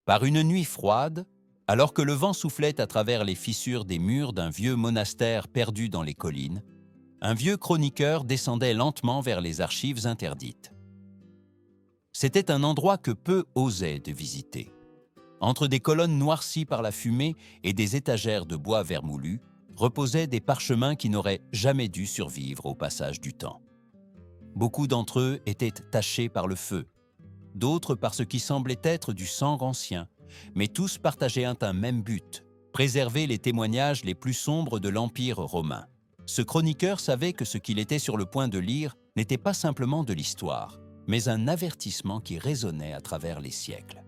Par une nuit froide, alors que le vent soufflait à travers les fissures des murs d'un vieux monastère perdu dans les collines, un vieux chroniqueur descendait lentement vers les archives interdites. C'était un endroit que peu osaient de visiter. Entre des colonnes noircies par la fumée et des étagères de bois vermoulu, reposaient des parchemins qui n'auraient jamais dû survivre au passage du temps. Beaucoup d'entre eux étaient tachés par le feu, d'autres par ce qui semblait être du sang ancien, mais tous partageaient un même but, préserver les témoignages les plus sombres de l'Empire romain. Ce chroniqueur savait que ce qu'il était sur le point de lire n'était pas simplement de l'histoire, mais un avertissement qui résonnait à travers les siècles.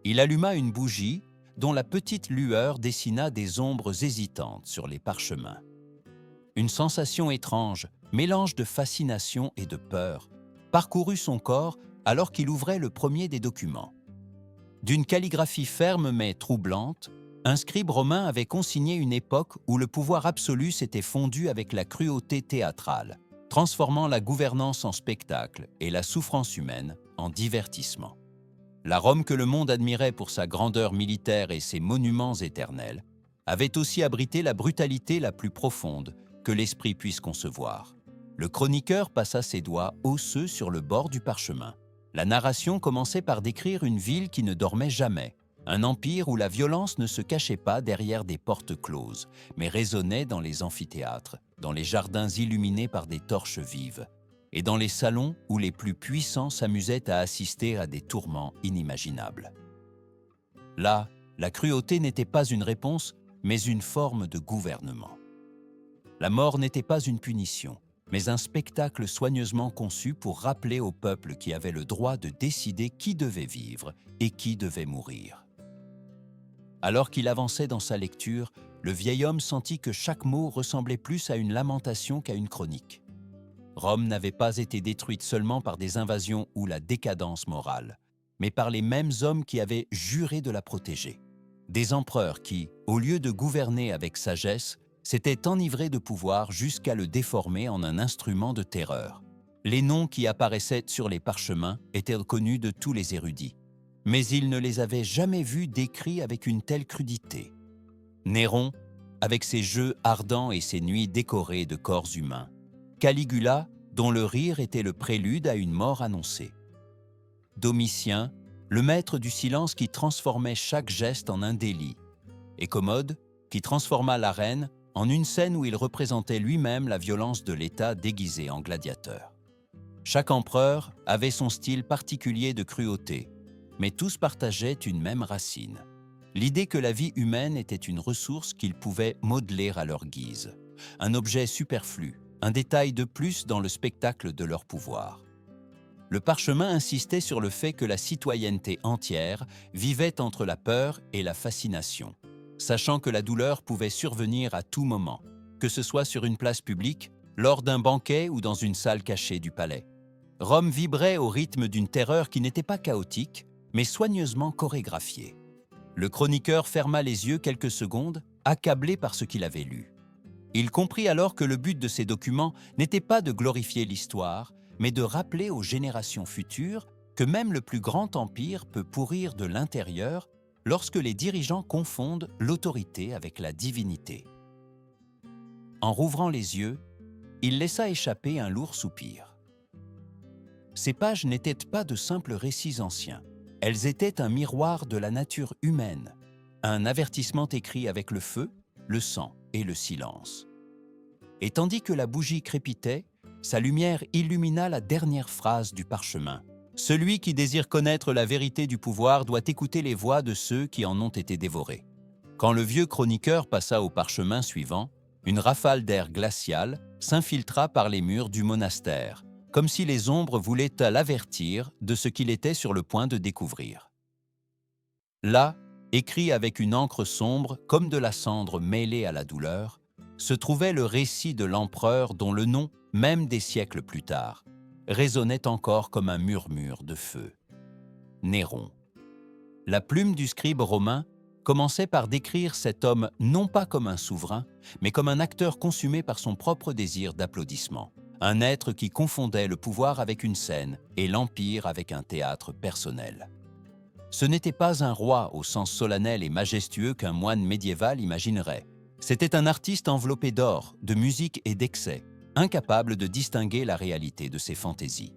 Il alluma une bougie dont la petite lueur dessina des ombres hésitantes sur les parchemins. Une sensation étrange, mélange de fascination et de peur, parcourut son corps alors qu'il ouvrait le premier des documents. D'une calligraphie ferme mais troublante, un scribe romain avait consigné une époque où le pouvoir absolu s'était fondu avec la cruauté théâtrale, transformant la gouvernance en spectacle et la souffrance humaine en divertissement. La Rome que le monde admirait pour sa grandeur militaire et ses monuments éternels avait aussi abrité la brutalité la plus profonde que l'esprit puisse concevoir. Le chroniqueur passa ses doigts osseux sur le bord du parchemin. La narration commençait par décrire une ville qui ne dormait jamais, un empire où la violence ne se cachait pas derrière des portes closes, mais résonnait dans les amphithéâtres, dans les jardins illuminés par des torches vives, et dans les salons où les plus puissants s'amusaient à assister à des tourments inimaginables. Là, la cruauté n'était pas une réponse, mais une forme de gouvernement. La mort n'était pas une punition, mais un spectacle soigneusement conçu pour rappeler au peuple qui avait le droit de décider qui devait vivre et qui devait mourir. Alors qu'il avançait dans sa lecture, le vieil homme sentit que chaque mot ressemblait plus à une lamentation qu'à une chronique. Rome n'avait pas été détruite seulement par des invasions ou la décadence morale, mais par les mêmes hommes qui avaient juré de la protéger. Des empereurs qui, au lieu de gouverner avec sagesse, s'étaient enivrés de pouvoir jusqu'à le déformer en un instrument de terreur. Les noms qui apparaissaient sur les parchemins étaient connus de tous les érudits, mais ils ne les avaient jamais vus décrits avec une telle crudité. Néron, avec ses jeux ardents et ses nuits décorées de corps humains. Caligula, dont le rire était le prélude à une mort annoncée. Domitien, le maître du silence qui transformait chaque geste en un délit. Et Commode, qui transforma l'arène en une scène où il représentait lui-même la violence de l'État déguisé en gladiateur. Chaque empereur avait son style particulier de cruauté, mais tous partageaient une même racine. L'idée que la vie humaine était une ressource qu'ils pouvaient modeler à leur guise, un objet superflu, un détail de plus dans le spectacle de leur pouvoir. Le parchemin insistait sur le fait que la citoyenneté entière vivait entre la peur et la fascination, sachant que la douleur pouvait survenir à tout moment, que ce soit sur une place publique, lors d'un banquet ou dans une salle cachée du palais. Rome vibrait au rythme d'une terreur qui n'était pas chaotique, mais soigneusement chorégraphiée. Le chroniqueur ferma les yeux quelques secondes, accablé par ce qu'il avait lu. Il comprit alors que le but de ces documents n'était pas de glorifier l'histoire, mais de rappeler aux générations futures que même le plus grand empire peut pourrir de l'intérieur lorsque les dirigeants confondent l'autorité avec la divinité. En rouvrant les yeux, il laissa échapper un lourd soupir. Ces pages n'étaient pas de simples récits anciens. Elles étaient un miroir de la nature humaine, un avertissement écrit avec le feu, le sang et le silence. Et tandis que la bougie crépitait, sa lumière illumina la dernière phrase du parchemin. « Celui qui désire connaître la vérité du pouvoir doit écouter les voix de ceux qui en ont été dévorés. » Quand le vieux chroniqueur passa au parchemin suivant, une rafale d'air glacial s'infiltra par les murs du monastère, comme si les ombres voulaient l'avertir de ce qu'il était sur le point de découvrir. Là, écrit avec une encre sombre comme de la cendre mêlée à la douleur, se trouvait le récit de l'empereur dont le nom, même des siècles plus tard, résonnait encore comme un murmure de feu. Néron. La plume du scribe romain commençait par décrire cet homme non pas comme un souverain, mais comme un acteur consumé par son propre désir d'applaudissement, un être qui confondait le pouvoir avec une scène et l'empire avec un théâtre personnel. Ce n'était pas un roi au sens solennel et majestueux qu'un moine médiéval imaginerait. C'était un artiste enveloppé d'or, de musique et d'excès, incapable de distinguer la réalité de ses fantaisies.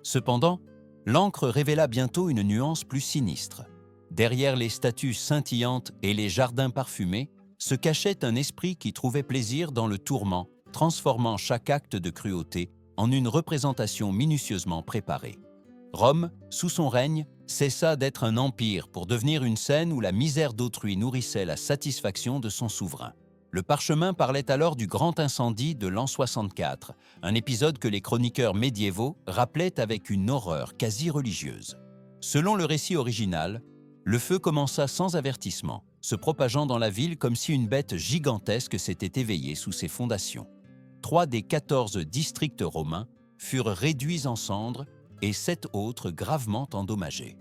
Cependant, l'encre révéla bientôt une nuance plus sinistre. Derrière les statues scintillantes et les jardins parfumés, se cachait un esprit qui trouvait plaisir dans le tourment, transformant chaque acte de cruauté en une représentation minutieusement préparée. Rome, sous son règne, cessa d'être un empire pour devenir une scène où la misère d'autrui nourrissait la satisfaction de son souverain. Le parchemin parlait alors du grand incendie de l'an 64, un épisode que les chroniqueurs médiévaux rappelaient avec une horreur quasi religieuse. Selon le récit original, le feu commença sans avertissement, se propageant dans la ville comme si une bête gigantesque s'était éveillée sous ses fondations. 3 des 14 districts romains furent réduits en cendres et 7 autres gravement endommagés.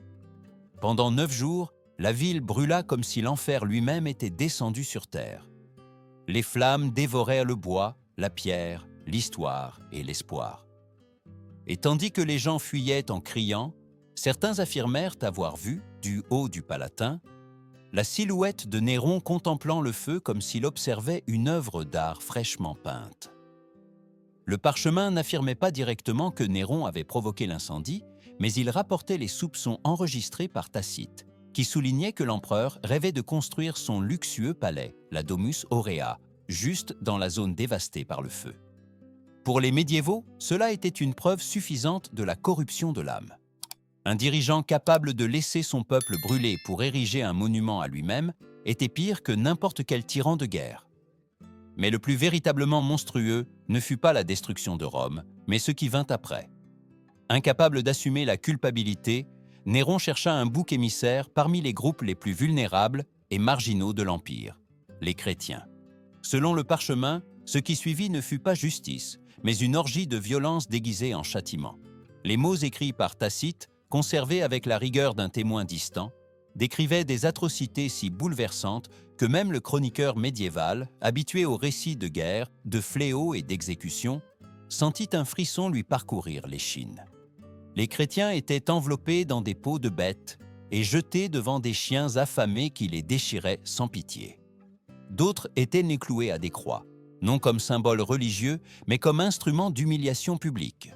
Pendant 9 jours, la ville brûla comme si l'enfer lui-même était descendu sur terre. Les flammes dévorèrent le bois, la pierre, l'histoire et l'espoir. Et tandis que les gens fuyaient en criant, certains affirmèrent avoir vu, du haut du Palatin, la silhouette de Néron contemplant le feu comme s'il observait une œuvre d'art fraîchement peinte. Le parchemin n'affirmait pas directement que Néron avait provoqué l'incendie, mais il rapportait les soupçons enregistrés par Tacite, qui soulignait que l'empereur rêvait de construire son luxueux palais, la Domus Aurea, juste dans la zone dévastée par le feu. Pour les médiévaux, cela était une preuve suffisante de la corruption de l'âme. Un dirigeant capable de laisser son peuple brûler pour ériger un monument à lui-même était pire que n'importe quel tyran de guerre. Mais le plus véritablement monstrueux ne fut pas la destruction de Rome, mais ce qui vint après. Incapable d'assumer la culpabilité, Néron chercha un bouc émissaire parmi les groupes les plus vulnérables et marginaux de l'Empire, les chrétiens. Selon le parchemin, ce qui suivit ne fut pas justice, mais une orgie de violence déguisée en châtiment. Les mots écrits par Tacite, conservés avec la rigueur d'un témoin distant, décrivaient des atrocités si bouleversantes que même le chroniqueur médiéval, habitué aux récits de guerre, de fléaux et d'exécutions, sentit un frisson lui parcourir l'échine. Les chrétiens étaient enveloppés dans des peaux de bêtes et jetés devant des chiens affamés qui les déchiraient sans pitié. D'autres étaient nés cloués à des croix, non comme symbole religieux, mais comme instrument d'humiliation publique.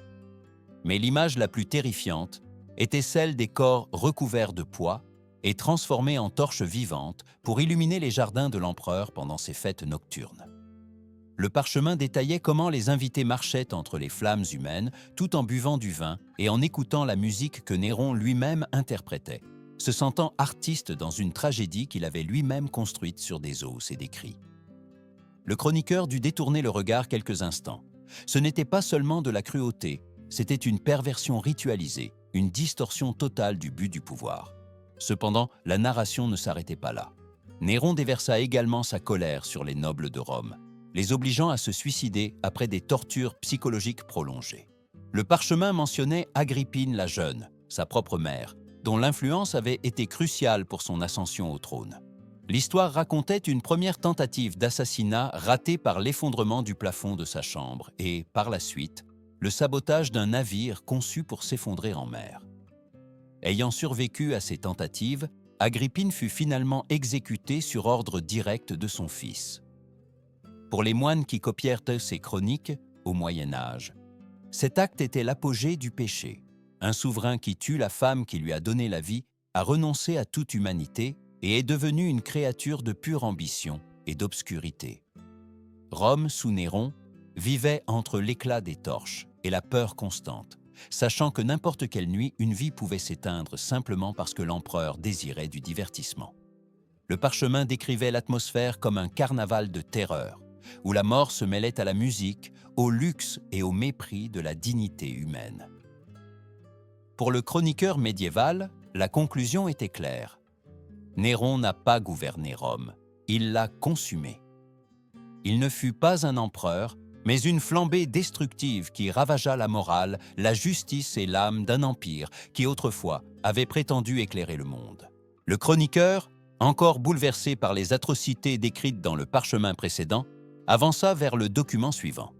Mais l'image la plus terrifiante était celle des corps recouverts de poix et transformés en torches vivantes pour illuminer les jardins de l'empereur pendant ses fêtes nocturnes. Le parchemin détaillait comment les invités marchaient entre les flammes humaines tout en buvant du vin et en écoutant la musique que Néron lui-même interprétait, se sentant artiste dans une tragédie qu'il avait lui-même construite sur des os et des cris. Le chroniqueur dut détourner le regard quelques instants. Ce n'était pas seulement de la cruauté, c'était une perversion ritualisée, une distorsion totale du but du pouvoir. Cependant, la narration ne s'arrêtait pas là. Néron déversa également sa colère sur les nobles de Rome, les obligeant à se suicider après des tortures psychologiques prolongées. Le parchemin mentionnait Agrippine la jeune, sa propre mère, dont l'influence avait été cruciale pour son ascension au trône. L'histoire racontait une première tentative d'assassinat ratée par l'effondrement du plafond de sa chambre et, par la suite, le sabotage d'un navire conçu pour s'effondrer en mer. Ayant survécu à ces tentatives, Agrippine fut finalement exécutée sur ordre direct de son fils. Pour les moines qui copièrent ces chroniques, au Moyen Âge, cet acte était l'apogée du péché. Un souverain qui tue la femme qui lui a donné la vie a renoncé à toute humanité et est devenu une créature de pure ambition et d'obscurité. Rome, sous Néron, vivait entre l'éclat des torches et la peur constante, sachant que n'importe quelle nuit, une vie pouvait s'éteindre simplement parce que l'empereur désirait du divertissement. Le parchemin décrivait l'atmosphère comme un carnaval de terreur, où la mort se mêlait à la musique, au luxe et au mépris de la dignité humaine. Pour le chroniqueur médiéval, la conclusion était claire. Néron n'a pas gouverné Rome, il l'a consumée. Il ne fut pas un empereur, mais une flambée destructive qui ravagea la morale, la justice et l'âme d'un empire qui autrefois avait prétendu éclairer le monde. Le chroniqueur, encore bouleversé par les atrocités décrites dans le parchemin précédent, avança vers le document suivant.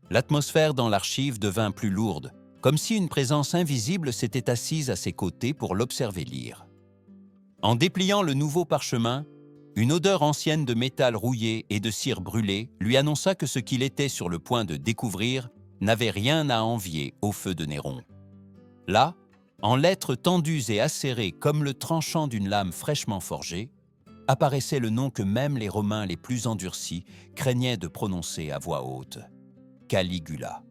L'atmosphère dans l'archive devint plus lourde, comme si une présence invisible s'était assise à ses côtés pour l'observer lire. En dépliant le nouveau parchemin, une odeur ancienne de métal rouillé et de cire brûlée lui annonça que ce qu'il était sur le point de découvrir n'avait rien à envier au feu de Néron. Là, en lettres tendues et acérées comme le tranchant d'une lame fraîchement forgée, apparaissait le nom que même les Romains les plus endurcis craignaient de prononcer à voix haute, Caligula.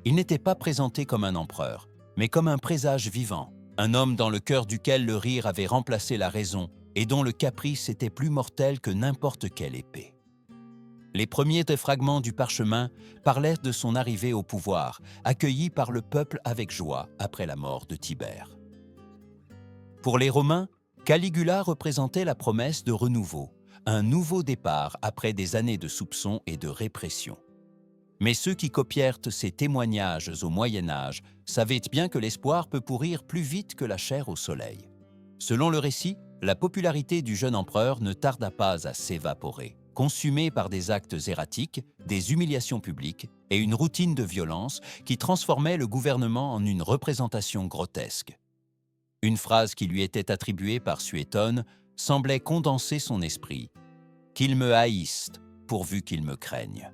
Il n'était pas présenté comme un empereur, mais comme un présage vivant, un homme dans le cœur duquel le rire avait remplacé la raison et dont le caprice était plus mortel que n'importe quelle épée. Les premiers des fragments du parchemin parlaient de son arrivée au pouvoir, accueilli par le peuple avec joie après la mort de Tibère. Pour les Romains, Caligula représentait la promesse de renouveau, un nouveau départ après des années de soupçons et de répression. Mais ceux qui copièrent ces témoignages au Moyen Âge savaient bien que l'espoir peut pourrir plus vite que la chair au soleil. Selon le récit, la popularité du jeune empereur ne tarda pas à s'évaporer, consumée par des actes erratiques, des humiliations publiques et une routine de violence qui transformait le gouvernement en une représentation grotesque. Une phrase qui lui était attribuée par Suétone semblait condenser son esprit. « Qu'ils me haïssent, pourvu qu'ils me craignent ».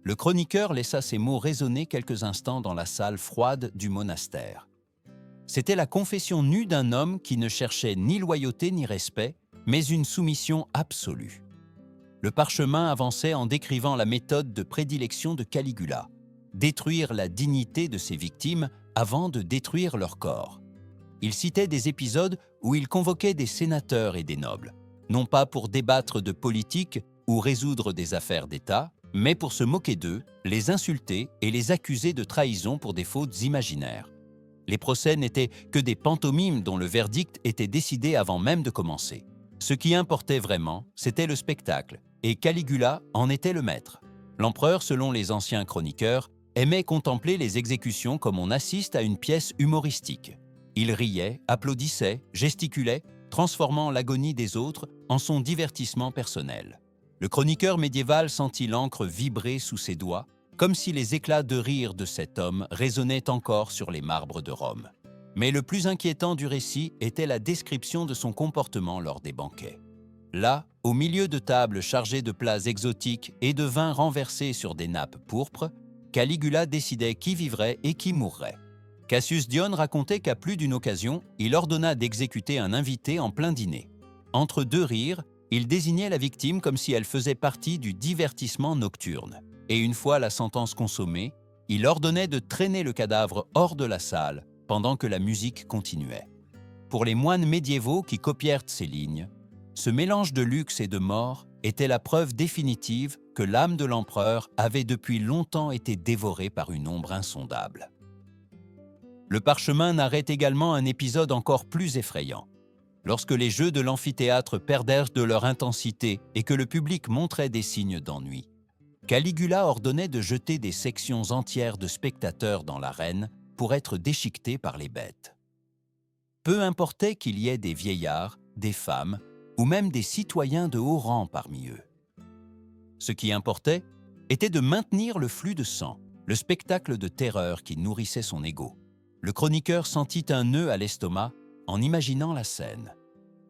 Le chroniqueur laissa ces mots résonner quelques instants dans la salle froide du monastère. C'était la confession nue d'un homme qui ne cherchait ni loyauté ni respect, mais une soumission absolue. Le parchemin avançait en décrivant la méthode de prédilection de Caligula, détruire la dignité de ses victimes avant de détruire leur corps. Il citait des épisodes où il convoquait des sénateurs et des nobles, non pas pour débattre de politique ou résoudre des affaires d'État, mais pour se moquer d'eux, les insulter et les accuser de trahison pour des fautes imaginaires. Les procès n'étaient que des pantomimes dont le verdict était décidé avant même de commencer. Ce qui importait vraiment, c'était le spectacle, et Caligula en était le maître. L'empereur, selon les anciens chroniqueurs, aimait contempler les exécutions comme on assiste à une pièce humoristique. Il riait, applaudissait, gesticulait, transformant l'agonie des autres en son divertissement personnel. Le chroniqueur médiéval sentit l'encre vibrer sous ses doigts, comme si les éclats de rire de cet homme résonnaient encore sur les marbres de Rome. Mais le plus inquiétant du récit était la description de son comportement lors des banquets. Là, au milieu de tables chargées de plats exotiques et de vins renversés sur des nappes pourpres, Caligula décidait qui vivrait et qui mourrait. Cassius Dione racontait qu'à plus d'une occasion, il ordonna d'exécuter un invité en plein dîner. Entre deux rires, il désignait la victime comme si elle faisait partie du divertissement nocturne. Et une fois la sentence consommée, il ordonnait de traîner le cadavre hors de la salle pendant que la musique continuait. Pour les moines médiévaux qui copièrent ces lignes, ce mélange de luxe et de mort était la preuve définitive que l'âme de l'empereur avait depuis longtemps été dévorée par une ombre insondable. Le parchemin narrait également un épisode encore plus effrayant. Lorsque les jeux de l'amphithéâtre perdèrent de leur intensité et que le public montrait des signes d'ennui, Caligula ordonnait de jeter des sections entières de spectateurs dans l'arène pour être déchiquetés par les bêtes. Peu importait qu'il y ait des vieillards, des femmes ou même des citoyens de haut rang parmi eux. Ce qui importait était de maintenir le flux de sang, le spectacle de terreur qui nourrissait son ego. Le chroniqueur sentit un nœud à l'estomac en imaginant la scène.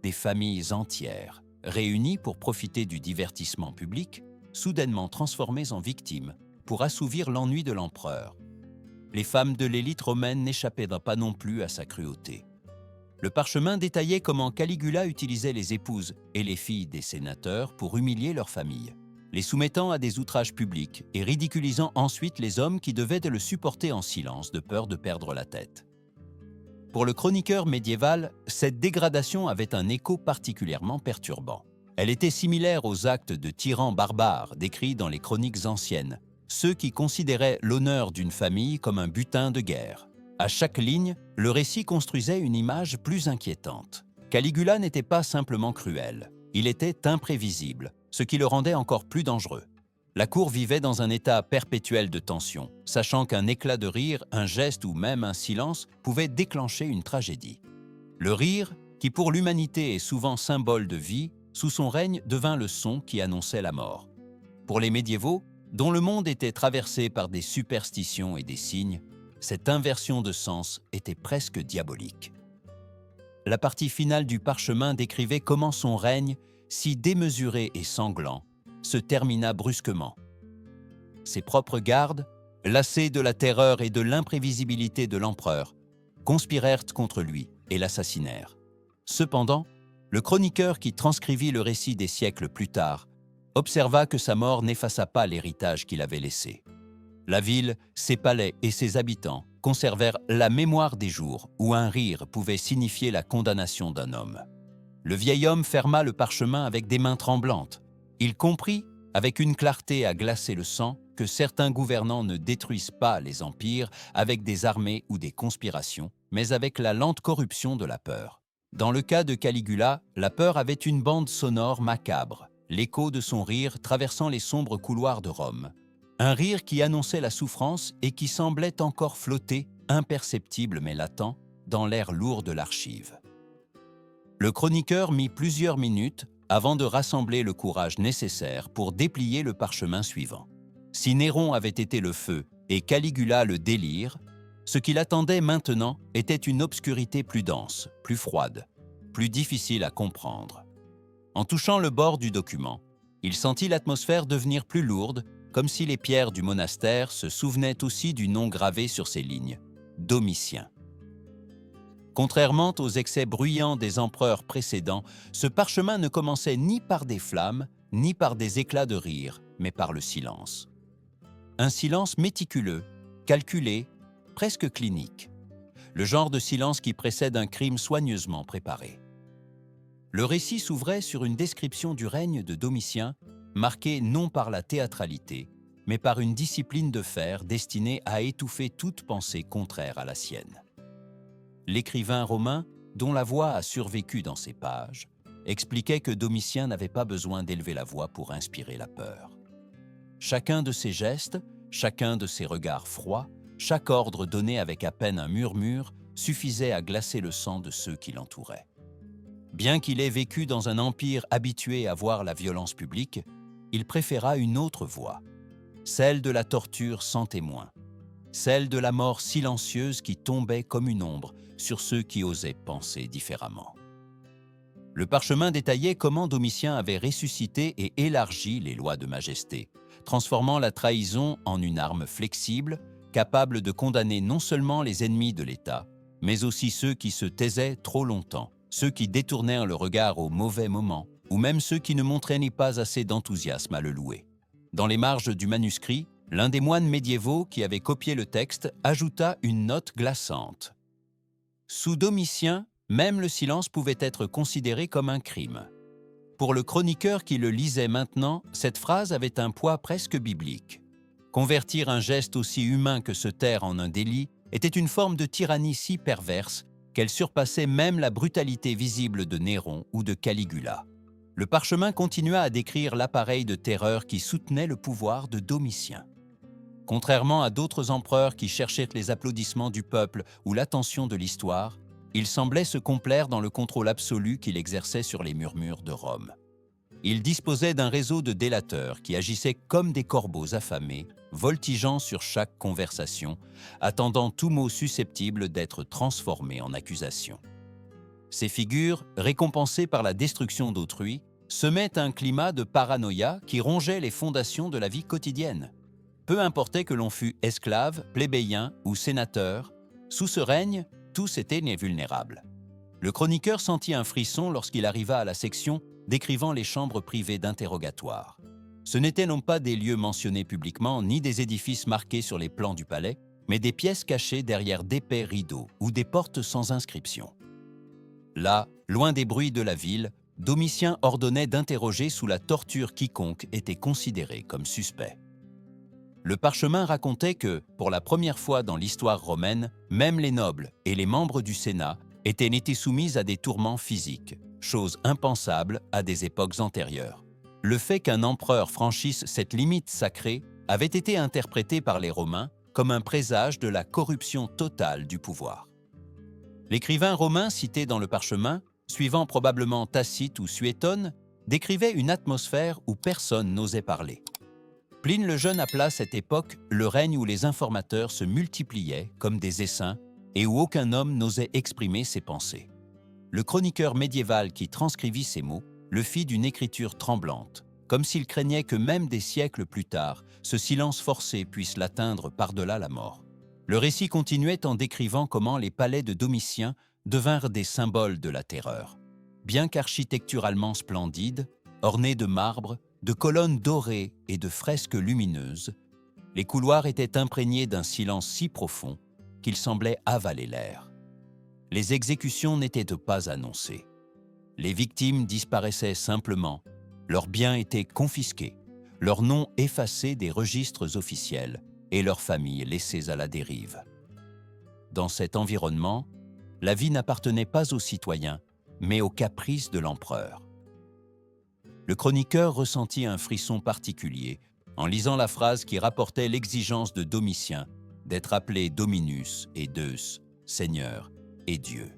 Des familles entières, réunies pour profiter du divertissement public, soudainement transformées en victimes pour assouvir l'ennui de l'empereur. Les femmes de l'élite romaine n'échappaient pas non plus à sa cruauté. Le parchemin détaillait comment Caligula utilisait les épouses et les filles des sénateurs pour humilier leurs familles, les soumettant à des outrages publics et ridiculisant ensuite les hommes qui devaient le supporter en silence de peur de perdre la tête. Pour le chroniqueur médiéval, cette dégradation avait un écho particulièrement perturbant. Elle était similaire aux actes de tyrans barbares décrits dans les chroniques anciennes, ceux qui considéraient l'honneur d'une famille comme un butin de guerre. À chaque ligne, le récit construisait une image plus inquiétante. Caligula n'était pas simplement cruel, il était imprévisible, ce qui le rendait encore plus dangereux. La cour vivait dans un état perpétuel de tension, sachant qu'un éclat de rire, un geste ou même un silence pouvait déclencher une tragédie. Le rire, qui pour l'humanité est souvent symbole de vie, sous son règne devint le son qui annonçait la mort. Pour les médiévaux, dont le monde était traversé par des superstitions et des signes, cette inversion de sens était presque diabolique. la partie finale du parchemin décrivait comment son règne, si démesuré et sanglant, se termina brusquement. Ses propres gardes, lassés de la terreur et de l'imprévisibilité de l'empereur, conspirèrent contre lui et l'assassinèrent. Cependant, le chroniqueur qui transcrivit le récit des siècles plus tard observa que sa mort n'effaça pas l'héritage qu'il avait laissé. La ville, ses palais et ses habitants conservèrent la mémoire des jours où un rire pouvait signifier la condamnation d'un homme. Le vieil homme ferma le parchemin avec des mains tremblantes. Il comprit, avec une clarté à glacer le sang, que certains gouvernants ne détruisent pas les empires avec des armées ou des conspirations, mais avec la lente corruption de la peur. Dans le cas de Caligula, la peur avait une bande sonore macabre, l'écho de son rire traversant les sombres couloirs de Rome. Un rire qui annonçait la souffrance et qui semblait encore flotter, imperceptible mais latent, dans l'air lourd de l'archive. Le chroniqueur mit plusieurs minutes avant de rassembler le courage nécessaire pour déplier le parchemin suivant. Si Néron avait été le feu et Caligula le délire, ce qui l'attendait maintenant était une obscurité plus dense, plus froide, plus difficile à comprendre. En touchant le bord du document, il sentit l'atmosphère devenir plus lourde, comme si les pierres du monastère se souvenaient aussi du nom gravé sur ces lignes, Domitien. Contrairement aux excès bruyants des empereurs précédents, ce parchemin ne commençait ni par des flammes, ni par des éclats de rire, mais par le silence. Un silence méticuleux, calculé, presque clinique. Le genre de silence qui précède un crime soigneusement préparé. Le récit s'ouvrait sur une description du règne de Domitien, marquée non par la théâtralité, mais par une discipline de fer destinée à étouffer toute pensée contraire à la sienne. L'écrivain romain, dont la voix a survécu dans ces pages, expliquait que Domitien n'avait pas besoin d'élever la voix pour inspirer la peur. Chacun de ses gestes, chacun de ses regards froids, chaque ordre donné avec à peine un murmure suffisait à glacer le sang de ceux qui l'entouraient. Bien qu'il ait vécu dans un empire habitué à voir la violence publique, il préféra une autre voie, celle de la torture sans témoin, celle de la mort silencieuse qui tombait comme une ombre sur ceux qui osaient penser différemment. Le parchemin détaillait comment Domitien avait ressuscité et élargi les lois de majesté, transformant la trahison en une arme flexible, capable de condamner non seulement les ennemis de l'État, mais aussi ceux qui se taisaient trop longtemps, ceux qui détournèrent le regard au mauvais moment, ou même ceux qui ne montraient pas assez d'enthousiasme à le louer. Dans les marges du manuscrit, l'un des moines médiévaux qui avait copié le texte ajouta une note glaçante. Sous Domitien, même le silence pouvait être considéré comme un crime. Pour le chroniqueur qui le lisait maintenant, cette phrase avait un poids presque biblique. Convertir un geste aussi humain que se taire en un délit était une forme de tyrannie si perverse qu'elle surpassait même la brutalité visible de Néron ou de Caligula. Le parchemin continua à décrire l'appareil de terreur qui soutenait le pouvoir de Domitien. Contrairement à d'autres empereurs qui cherchaient les applaudissements du peuple ou l'attention de l'histoire, il semblait se complaire dans le contrôle absolu qu'il exerçait sur les murmures de Rome. Il disposait d'un réseau de délateurs qui agissaient comme des corbeaux affamés, voltigeant sur chaque conversation, attendant tout mot susceptible d'être transformé en accusation. Ces figures, récompensées par la destruction d'autrui, semaient un climat de paranoïa qui rongeait les fondations de la vie quotidienne. Peu importait que l'on fût esclave, plébéien ou sénateur, sous ce règne, tous étaient vulnérables. Le chroniqueur sentit un frisson lorsqu'il arriva à la section décrivant les chambres privées d'interrogatoire. Ce n'étaient non pas des lieux mentionnés publiquement ni des édifices marqués sur les plans du palais, mais des pièces cachées derrière d'épais rideaux ou des portes sans inscription. Là, loin des bruits de la ville, Domitien ordonnait d'interroger sous la torture quiconque était considéré comme suspect. Le parchemin racontait que, pour la première fois dans l'histoire romaine, même les nobles et les membres du Sénat étaient soumis à des tourments physiques, chose impensable à des époques antérieures. Le fait qu'un empereur franchisse cette limite sacrée avait été interprété par les Romains comme un présage de la corruption totale du pouvoir. L'écrivain romain cité dans le parchemin, suivant probablement Tacite ou Suétone, décrivait une atmosphère où personne n'osait parler. Pline le Jeune appela cette époque le règne où les informateurs se multipliaient comme des essaims et où aucun homme n'osait exprimer ses pensées. le chroniqueur médiéval qui transcrivit ces mots le fit d'une écriture tremblante, comme s'il craignait que même des siècles plus tard, ce silence forcé puisse l'atteindre par-delà la mort. Le récit continuait en décrivant comment les palais de Domitien devinrent des symboles de la terreur. Bien qu'architecturalement splendides, ornés de marbre, de colonnes dorées et de fresques lumineuses, les couloirs étaient imprégnés d'un silence si profond qu'il semblait avaler l'air. Les exécutions n'étaient pas annoncées. Les victimes disparaissaient simplement, leurs biens étaient confisqués, leurs noms effacés des registres officiels et leurs familles laissées à la dérive. Dans cet environnement, la vie n'appartenait pas aux citoyens, mais aux caprices de l'empereur. Le chroniqueur ressentit un frisson particulier en lisant la phrase qui rapportait l'exigence de Domitien d'être appelé Dominus et Deus, Seigneur et Dieu.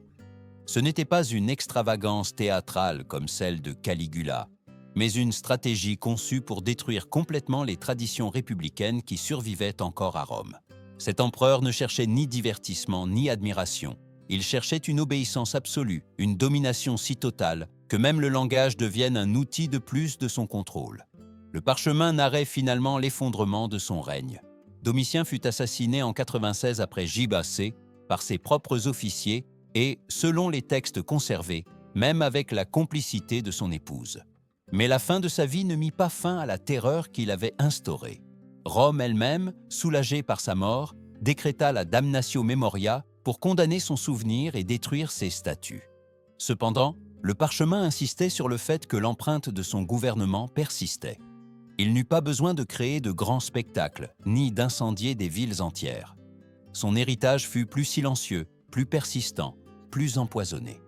Ce n'était pas une extravagance théâtrale comme celle de Caligula, mais une stratégie conçue pour détruire complètement les traditions républicaines qui survivaient encore à Rome. Cet empereur ne cherchait ni divertissement ni admiration. Il cherchait une obéissance absolue, une domination si totale que même le langage devienne un outil de plus de son contrôle. Le parchemin narrait finalement l'effondrement de son règne. Domitien fut assassiné en 96 après J.B.C. par ses propres officiers et, selon les textes conservés, même avec la complicité de son épouse. Mais la fin de sa vie ne mit pas fin à la terreur qu'il avait instaurée. Rome elle-même, soulagée par sa mort, décréta la damnatio memoria pour condamner son souvenir et détruire ses statues. Cependant, le parchemin insistait sur le fait que l'empreinte de son gouvernement persistait. Il n'eut pas besoin de créer de grands spectacles, ni d'incendier des villes entières. Son héritage fut plus silencieux, plus persistant, plus empoisonné.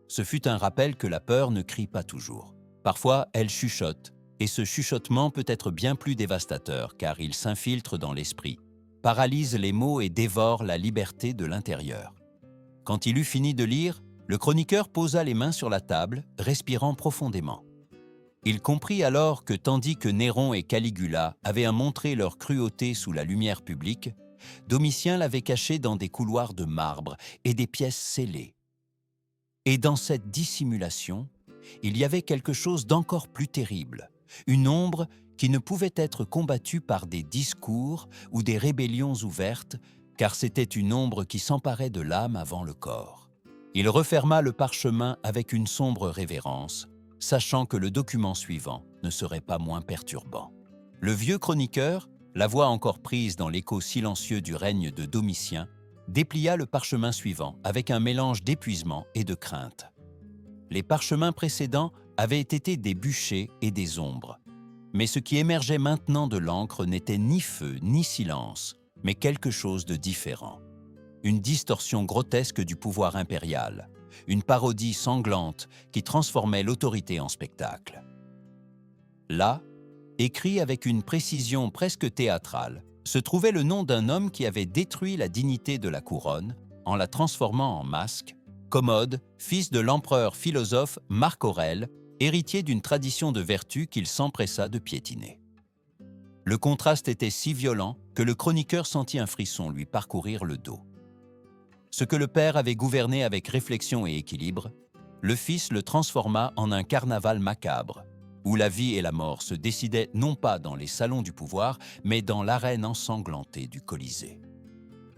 Ce fut un rappel que la peur ne crie pas toujours. Parfois, elle chuchote, et ce chuchotement peut être bien plus dévastateur car il s'infiltre dans l'esprit, paralyse les mots et dévore la liberté de l'intérieur. Quand il eut fini de lire, le chroniqueur posa les mains sur la table, respirant profondément. Il comprit alors que tandis que Néron et Caligula avaient montré leur cruauté sous la lumière publique, Domitien l'avait cachée dans des couloirs de marbre et des pièces scellées. Et dans cette dissimulation, il y avait quelque chose d'encore plus terrible, une ombre qui ne pouvait être combattue par des discours ou des rébellions ouvertes, car c'était une ombre qui s'emparait de l'âme avant le corps. Il referma le parchemin avec une sombre révérence, sachant que le document suivant ne serait pas moins perturbant. Le vieux chroniqueur, la voix encore prise dans l'écho silencieux du règne de Domitien, déplia le parchemin suivant avec un mélange d'épuisement et de crainte. Les parchemins précédents avaient été des bûchers et des ombres. Mais ce qui émergeait maintenant de l'encre n'était ni feu ni silence, mais quelque chose de différent. Une distorsion grotesque du pouvoir impérial, une parodie sanglante qui transformait l'autorité en spectacle. Là, écrit avec une précision presque théâtrale, se trouvait le nom d'un homme qui avait détruit la dignité de la couronne en la transformant en masque, Commode, fils de l'empereur philosophe Marc Aurèle, héritier d'une tradition de vertu qu'il s'empressa de piétiner. Le contraste était si violent que le chroniqueur sentit un frisson lui parcourir le dos. Ce que le père avait gouverné avec réflexion et équilibre, le fils le transforma en un carnaval macabre, où la vie et la mort se décidaient non pas dans les salons du pouvoir, mais dans l'arène ensanglantée du Colisée.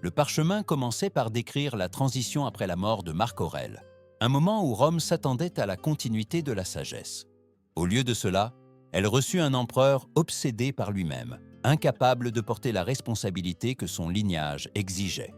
Le parchemin commençait par décrire la transition après la mort de Marc Aurèle, un moment où Rome s'attendait à la continuité de la sagesse. Au lieu de cela, elle reçut un empereur obsédé par lui-même, incapable de porter la responsabilité que son lignage exigeait.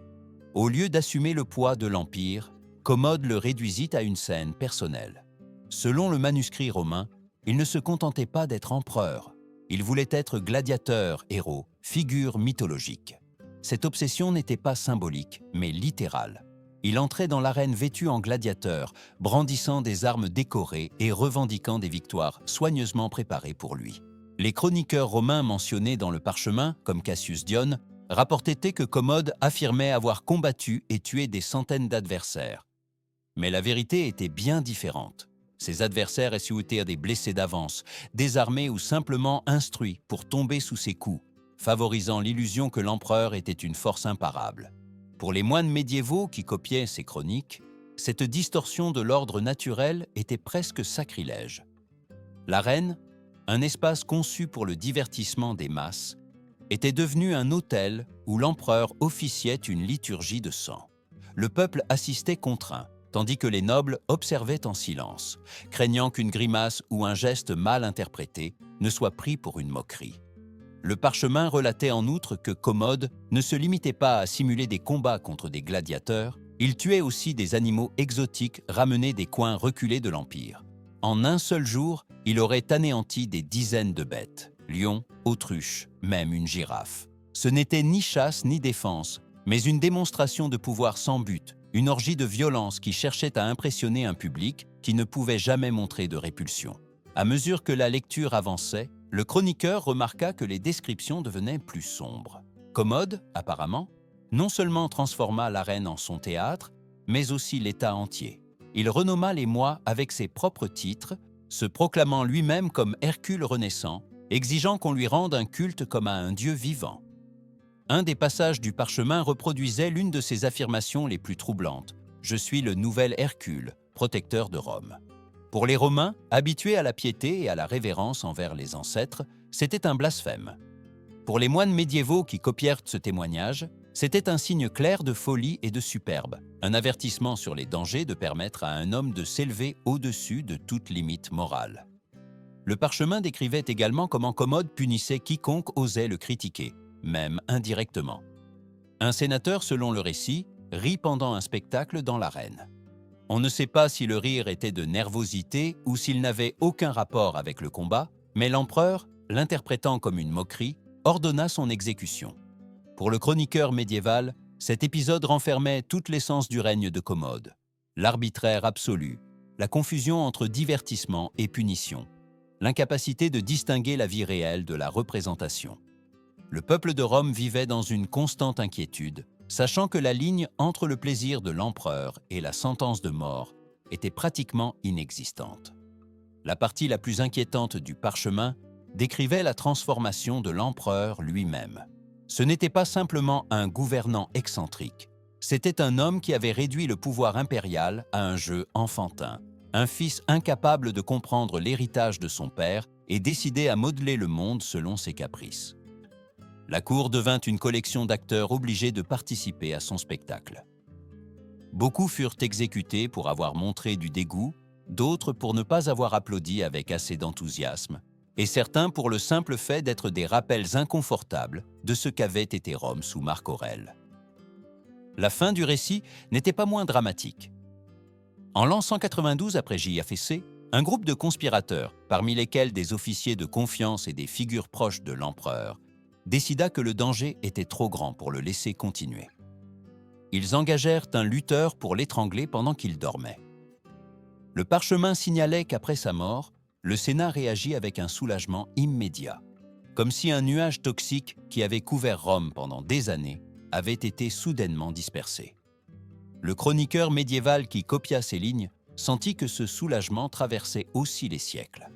Au lieu d'assumer le poids de l'Empire, Commode le réduisit à une scène personnelle. Selon le manuscrit romain, il ne se contentait pas d'être empereur. Il voulait être gladiateur, héros, figure mythologique. Cette obsession n'était pas symbolique, mais littérale. Il entrait dans l'arène vêtu en gladiateur, brandissant des armes décorées et revendiquant des victoires soigneusement préparées pour lui. Les chroniqueurs romains mentionnés dans le parchemin, comme Cassius Dione, rapportaient que Commode affirmait avoir combattu et tué des centaines d'adversaires. Mais la vérité était bien différente. Ses adversaires étaient des blessés d'avance, désarmés ou simplement instruits pour tomber sous ses coups, favorisant l'illusion que l'empereur était une force imparable. Pour les moines médiévaux qui copiaient ces chroniques, cette distorsion de l'ordre naturel était presque sacrilège. L'arène, un espace conçu pour le divertissement des masses, était devenu un autel où l'empereur officiait une liturgie de sang. Le peuple assistait contraint, tandis que les nobles observaient en silence, craignant qu'une grimace ou un geste mal interprété ne soit pris pour une moquerie. Le parchemin relatait en outre que Commode ne se limitait pas à simuler des combats contre des gladiateurs, il tuait aussi des animaux exotiques ramenés des coins reculés de l'Empire. En un seul jour, il aurait anéanti des dizaines de bêtes, lions, autruches, même une girafe. Ce n'était ni chasse ni défense, mais une démonstration de pouvoir sans but, une orgie de violence qui cherchait à impressionner un public qui ne pouvait jamais montrer de répulsion. À mesure que la lecture avançait, le chroniqueur remarqua que les descriptions devenaient plus sombres. Commode, apparemment, non seulement transforma l'arène en son théâtre, mais aussi l'État entier. Il renomma les mois avec ses propres titres, se proclamant lui-même comme Hercule renaissant, exigeant qu'on lui rende un culte comme à un dieu vivant. Un des passages du parchemin reproduisait l'une de ses affirmations les plus troublantes. « Je suis le nouvel Hercule, protecteur de Rome ». Pour les Romains, habitués à la piété et à la révérence envers les ancêtres, c'était un blasphème. Pour les moines médiévaux qui copièrent ce témoignage, c'était un signe clair de folie et de superbe, un avertissement sur les dangers de permettre à un homme de s'élever au-dessus de toute limite morale. Le parchemin décrivait également comment Commode punissait quiconque osait le critiquer, même indirectement. Un sénateur, selon le récit, rit pendant un spectacle dans l'arène. On ne sait pas si le rire était de nervosité ou s'il n'avait aucun rapport avec le combat, mais l'empereur, l'interprétant comme une moquerie, ordonna son exécution. Pour le chroniqueur médiéval, cet épisode renfermait toute l'essence du règne de Commode. L'arbitraire absolu, la confusion entre divertissement et punition, l'incapacité de distinguer la vie réelle de la représentation. Le peuple de Rome vivait dans une constante inquiétude, sachant que la ligne entre le plaisir de l'empereur et la sentence de mort était pratiquement inexistante. La partie la plus inquiétante du parchemin décrivait la transformation de l'empereur lui-même. Ce n'était pas simplement un gouvernant excentrique, c'était un homme qui avait réduit le pouvoir impérial à un jeu enfantin, un fils incapable de comprendre l'héritage de son père et décidé à modeler le monde selon ses caprices. La cour devint une collection d'acteurs obligés de participer à son spectacle. Beaucoup furent exécutés pour avoir montré du dégoût, d'autres pour ne pas avoir applaudi avec assez d'enthousiasme, et certains pour le simple fait d'être des rappels inconfortables de ce qu'avait été Rome sous Marc Aurèle. La fin du récit n'était pas moins dramatique. En l'an 192 après JFC, un groupe de conspirateurs, parmi lesquels des officiers de confiance et des figures proches de l'empereur, décida que le danger était trop grand pour le laisser continuer. Ils engagèrent un lutteur pour l'étrangler pendant qu'il dormait. Le parchemin signalait qu'après sa mort, le Sénat réagit avec un soulagement immédiat, comme si un nuage toxique qui avait couvert Rome pendant des années avait été soudainement dispersé. Le chroniqueur médiéval qui copia ces lignes sentit que ce soulagement traversait aussi les siècles.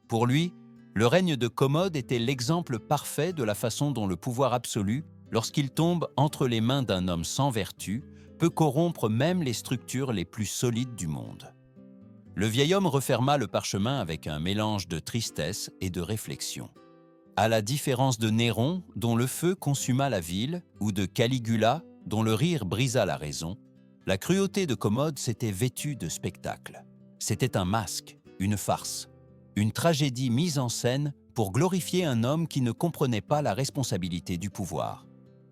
Pour lui, le règne de Commode était l'exemple parfait de la façon dont le pouvoir absolu, lorsqu'il tombe entre les mains d'un homme sans vertu, peut corrompre même les structures les plus solides du monde. Le vieil homme referma le parchemin avec un mélange de tristesse et de réflexion. À la différence de Néron, dont le feu consuma la ville, ou de Caligula, dont le rire brisa la raison, la cruauté de Commode s'était vêtue de spectacle. C'était un masque, une farce, une tragédie mise en scène pour glorifier un homme qui ne comprenait pas la responsabilité du pouvoir.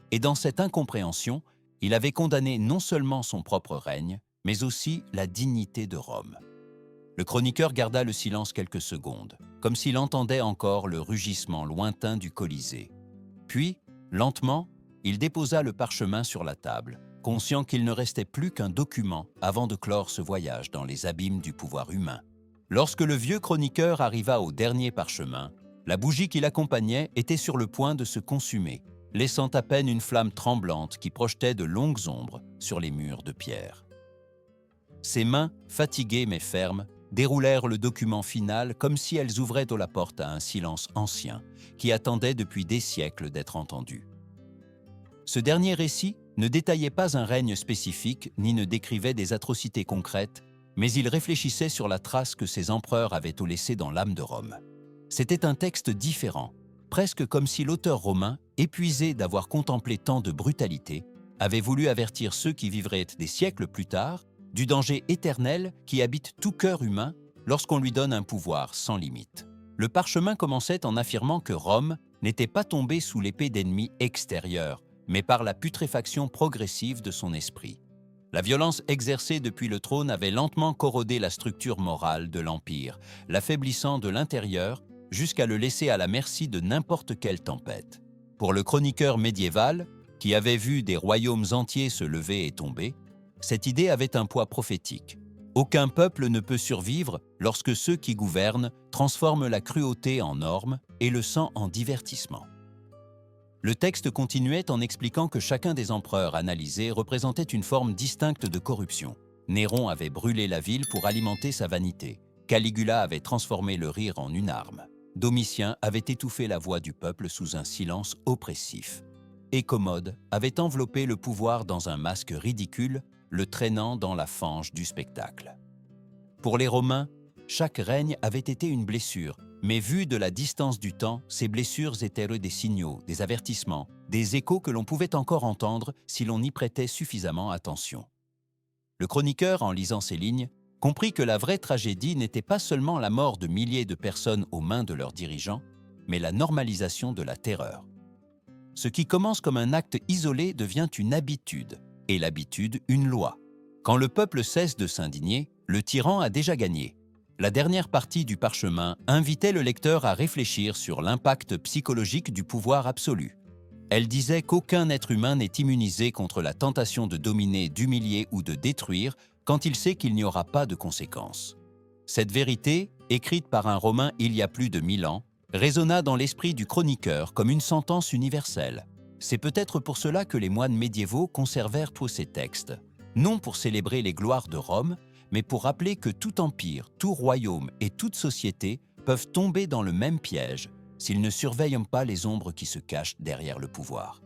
Et dans cette incompréhension, il avait condamné non seulement son propre règne, mais aussi la dignité de Rome. Le chroniqueur garda le silence quelques secondes, comme s'il entendait encore le rugissement lointain du Colisée. Puis, lentement, il déposa le parchemin sur la table, conscient qu'il ne restait plus qu'un document avant de clore ce voyage dans les abîmes du pouvoir humain. Lorsque le vieux chroniqueur arriva au dernier parchemin, la bougie qui l'accompagnait était sur le point de se consumer, laissant à peine une flamme tremblante qui projetait de longues ombres sur les murs de pierre. Ses mains, fatiguées mais fermes, déroulèrent le document final comme si elles ouvraient la porte à un silence ancien qui attendait depuis des siècles d'être entendu. Ce dernier récit, ne détaillait pas un règne spécifique ni ne décrivait des atrocités concrètes, mais il réfléchissait sur la trace que ces empereurs avaient laissée dans l'âme de Rome. C'était un texte différent, presque comme si l'auteur romain, épuisé d'avoir contemplé tant de brutalité, avait voulu avertir ceux qui vivraient des siècles plus tard du danger éternel qui habite tout cœur humain lorsqu'on lui donne un pouvoir sans limite. Le parchemin commençait en affirmant que Rome n'était pas tombée sous l'épée d'ennemis extérieurs, mais par la putréfaction progressive de son esprit. La violence exercée depuis le trône avait lentement corrodé la structure morale de l'Empire, l'affaiblissant de l'intérieur jusqu'à le laisser à la merci de n'importe quelle tempête. Pour le chroniqueur médiéval, qui avait vu des royaumes entiers se lever et tomber, cette idée avait un poids prophétique. Aucun peuple ne peut survivre lorsque ceux qui gouvernent transforment la cruauté en norme et le sang en divertissement. Le texte continuait en expliquant que chacun des empereurs analysés représentait une forme distincte de corruption. Néron avait brûlé la ville pour alimenter sa vanité. Caligula avait transformé le rire en une arme. Domitien avait étouffé la voix du peuple sous un silence oppressif. Et Commode avait enveloppé le pouvoir dans un masque ridicule, le traînant dans la fange du spectacle. Pour les Romains, chaque règne avait été une blessure, mais vu de la distance du temps, ces blessures étaient des signaux, des avertissements, des échos que l'on pouvait encore entendre si l'on y prêtait suffisamment attention. Le chroniqueur, en lisant ces lignes, comprit que la vraie tragédie n'était pas seulement la mort de milliers de personnes aux mains de leurs dirigeants, mais la normalisation de la terreur. Ce qui commence comme un acte isolé devient une habitude, et l'habitude une loi. Quand le peuple cesse de s'indigner, le tyran a déjà gagné. La dernière partie du parchemin invitait le lecteur à réfléchir sur l'impact psychologique du pouvoir absolu. Elle disait qu'aucun être humain n'est immunisé contre la tentation de dominer, d'humilier ou de détruire quand il sait qu'il n'y aura pas de conséquences. Cette vérité, écrite par un Romain il y a plus de 1000 ans, résonna dans l'esprit du chroniqueur comme une sentence universelle. C'est peut-être pour cela que les moines médiévaux conservèrent tous ces textes, non pour célébrer les gloires de Rome, mais pour rappeler que tout empire, tout royaume et toute société peuvent tomber dans le même piège s'ils ne surveillent pas les ombres qui se cachent derrière le pouvoir.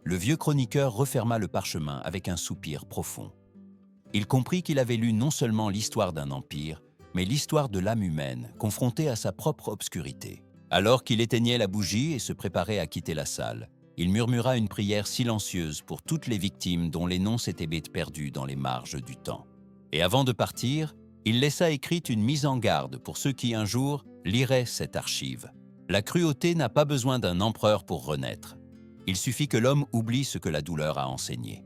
Le vieux chroniqueur referma le parchemin avec un soupir profond. Il comprit qu'il avait lu non seulement l'histoire d'un empire, mais l'histoire de l'âme humaine, confrontée à sa propre obscurité. Alors qu'il éteignait la bougie et se préparait à quitter la salle, il murmura une prière silencieuse pour toutes les victimes dont les noms s'étaient perdus dans les marges du temps. Et avant de partir, il laissa écrite une mise en garde pour ceux qui un jour liraient cette archive. La cruauté n'a pas besoin d'un empereur pour renaître. Il suffit que l'homme oublie ce que la douleur a enseigné.